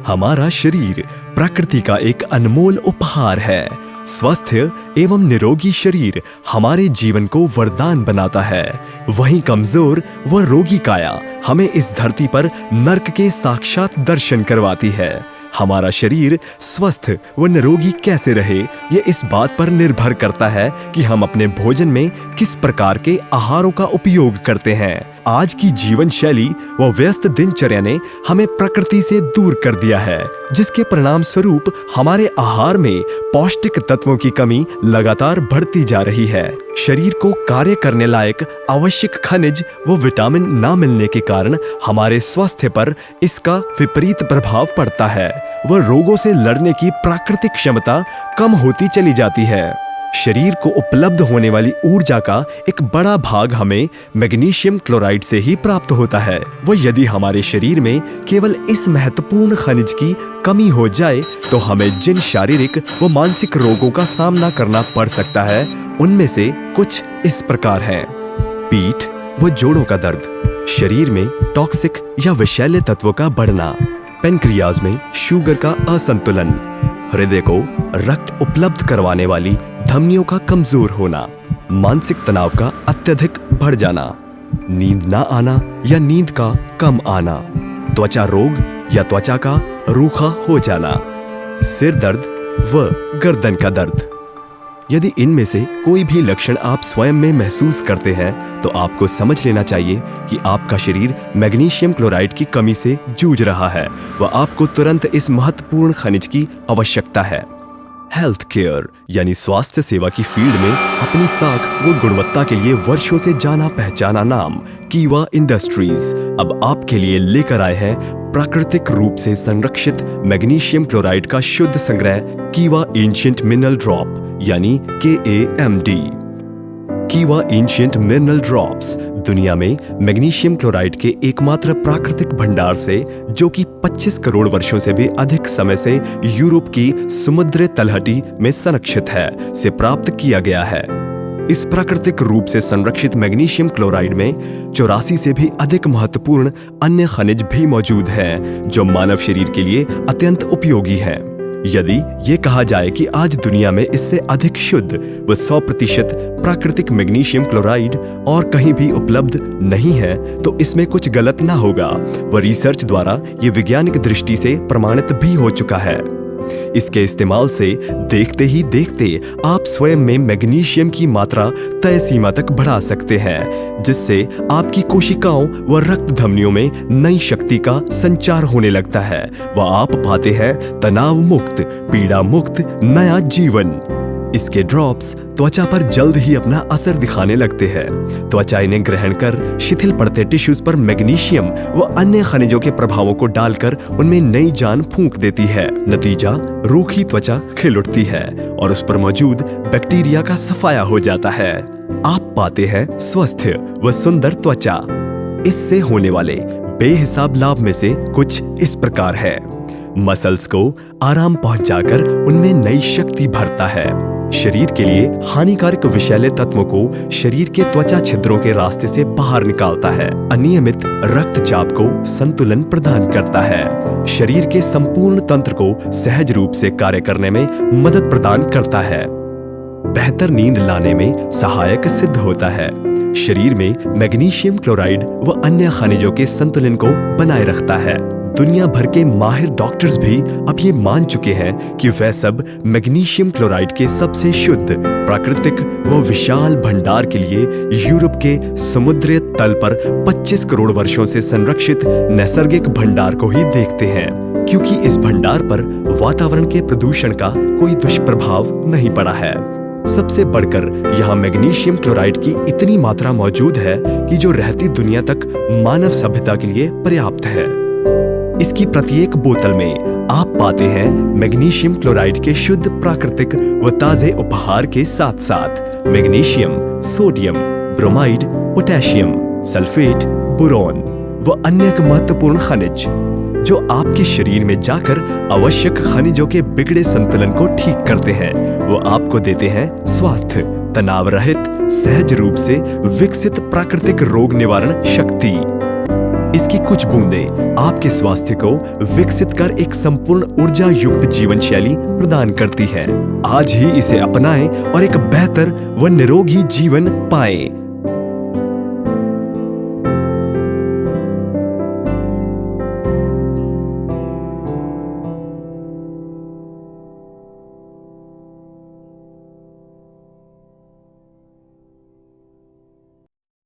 हमारा शरीर प्रकृति का एक अनमोल उपहार है। स्वस्थ एवं निरोगी शरीर हमारे जीवन को वरदान बनाता है। वहीं कमजोर व रोगी काया हमें इस धरती पर नर्क के साक्षात दर्शन करवाती है। हमारा शरीर स्वस्थ व निरोगी कैसे रहे, ये इस बात पर निर्भर करता है कि हम अपने भोजन में किस प्रकार के आहारों का उपयोग करते हैं। आज की जीवन शैली व व्यस्त दिनचर्या ने हमें प्रकृति से दूर कर दिया है, जिसके परिणाम स्वरूप हमारे आहार में पौष्टिक तत्वों की कमी लगातार बढ़ती जा रही है। शरीर को कार्य करने लायक आवश्यक खनिज व विटामिन न मिलने के कारण हमारे स्वास्थ्य पर इसका विपरीत प्रभाव पड़ता है व रोगों से लड़ने की प्राकृतिक क्षमता कम होती चली जाती है। शरीर को उपलब्ध होने वाली ऊर्जा का एक बड़ा भाग हमें मैग्नीशियम क्लोराइड से ही प्राप्त होता है। व यदि हमारे शरीर में केवल इस महत्वपूर्ण खनिज की कमी हो जाए तो हमें जिन शारीरिक व मानसिक रोगों का सामना करना पड़ सकता है, उनमें से कुछ इस प्रकार हैं। पीठ व जोड़ों का दर्द, शरीर में टॉक्सिक या विषैले तत्वों का बढ़ना, पेनक्रियाज में शुगर का असंतुलन, हृदय को रक्त उपलब्ध करवाने वाली धमनियों का कमजोर होना, मानसिक तनाव का अत्यधिक बढ़ जाना, नींद ना आना या नींद का कम आना, त्वचा रोग या त्वचा का रूखा हो जाना, सिर दर्द व गर्दन का दर्द। यदि इनमें से कोई भी लक्षण आप स्वयं में महसूस करते हैं तो आपको समझ लेना चाहिए कि आपका शरीर मैग्नीशियम क्लोराइड की कमी से जूझ रहा है व आपको तुरंत इस महत्वपूर्ण खनिज की आवश्यकता है। हेल्थ केयर यानी स्वास्थ्य सेवा की फील्ड में अपनी साख व गुणवत्ता के लिए वर्षों से जाना पहचाना नाम कीवा इंडस्ट्रीज अब आपके लिए लेकर आए हैं प्राकृतिक रूप से संरक्षित मैग्नीशियम क्लोराइड का शुद्ध संग्रह कीवा एंशिएंट मिनरल ड्रॉप यानी KAMD। कीवा एंशिएंट मिनरल ड्रॉप्स दुनिया में मैग्नीशियम क्लोराइड के एकमात्र प्राकृतिक भंडार से, जो कि 25 करोड़ वर्षों से भी अधिक समय से यूरोप की समुद्र तलहटी में संरक्षित है, से प्राप्त किया गया है। इस प्राकृतिक रूप से संरक्षित मैग्नीशियम क्लोराइड में 84 से भी अधिक महत्वपूर्ण अन्य खनिज भी मौजूद हैं, जो मानव शरीर के लिए अत्यंत उपयोगी हैं। यदि ये कहा जाए कि आज दुनिया में इससे अधिक शुद्ध व 100% प्राकृतिक मैग्नीशियम क्लोराइड और कहीं भी उपलब्ध नहीं है तो इसमें कुछ गलत ना होगा व रिसर्च द्वारा ये वैज्ञानिक दृष्टि से प्रमाणित भी हो चुका है। इसके इस्तेमाल से देखते ही देखते आप स्वयं में मैग्नीशियम की मात्रा तय सीमा तक बढ़ा सकते हैं, जिससे आपकी कोशिकाओं व रक्त धमनियों में नई शक्ति का संचार होने लगता है व आप पाते हैं तनाव मुक्त, पीड़ा मुक्त नया जीवन। इसके ड्रॉप्स त्वचा पर जल्द ही अपना असर दिखाने लगते हैं। त्वचा इन्हें ग्रहण कर शिथिल पड़ते टिश्यूज पर मैग्नीशियम व अन्य खनिजों के प्रभावों को डालकर उनमें नई जान फूंक देती है। नतीजा, रूखी त्वचा खिल उठती है और उस पर मौजूद बैक्टीरिया का सफाया हो जाता है। आप पाते हैं स्वस्थ व सुंदर त्वचा। इससे होने वाले बेहिसाब लाभ में से कुछ इस प्रकार है। मसल्स को आराम पहुंचाकर उनमें नई शक्ति भरता है। शरीर के लिए हानिकारक विषैले तत्वों को शरीर के त्वचा छिद्रों के रास्ते से बाहर निकालता है। अनियमित रक्तचाप को संतुलन प्रदान करता है। शरीर के संपूर्ण तंत्र को सहज रूप से कार्य करने में मदद प्रदान करता है। बेहतर नींद लाने में सहायक सिद्ध होता है। शरीर में मैग्नीशियम क्लोराइड व अन्य खनिजों के संतुलन को बनाए रखता है। दुनिया भर के माहिर डॉक्टर्स भी अब ये मान चुके हैं कि वह सब मैग्नीशियम क्लोराइड के सबसे शुद्ध, प्राकृतिक व विशाल भंडार के लिए यूरोप के समुद्री तल पर 25 करोड़ वर्षों से संरक्षित नैसर्गिक भंडार को ही देखते हैं, क्योंकि इस भंडार पर वातावरण के प्रदूषण का कोई दुष्प्रभाव नहीं पड़ा है। सबसे बढ़कर यहाँ मैग्नीशियम क्लोराइड की इतनी मात्रा मौजूद है कि जो रहती दुनिया तक मानव सभ्यता के लिए पर्याप्त है। इसकी प्रत्येक बोतल में आप पाते हैं मैग्नीशियम क्लोराइड के शुद्ध, प्राकृतिक व ताजे उपहार के साथ साथ magnesium, sodium, bromide, potassium, sulphate, boron व अन्य महत्वपूर्ण खनिज, जो आपके शरीर में जाकर आवश्यक खनिजों के बिगड़े संतुलन को ठीक करते हैं। वो आपको देते हैं स्वास्थ्य, तनाव रहित, सहज रूप से विकसित प्राकृतिक रोग निवारण शक्ति। इसकी कुछ बूंदें आपके स्वास्थ्य को विकसित कर एक संपूर्ण ऊर्जा युक्त जीवन शैली प्रदान करती है। आज ही इसे अपनाएं और एक बेहतर व निरोगी जीवन पाएं।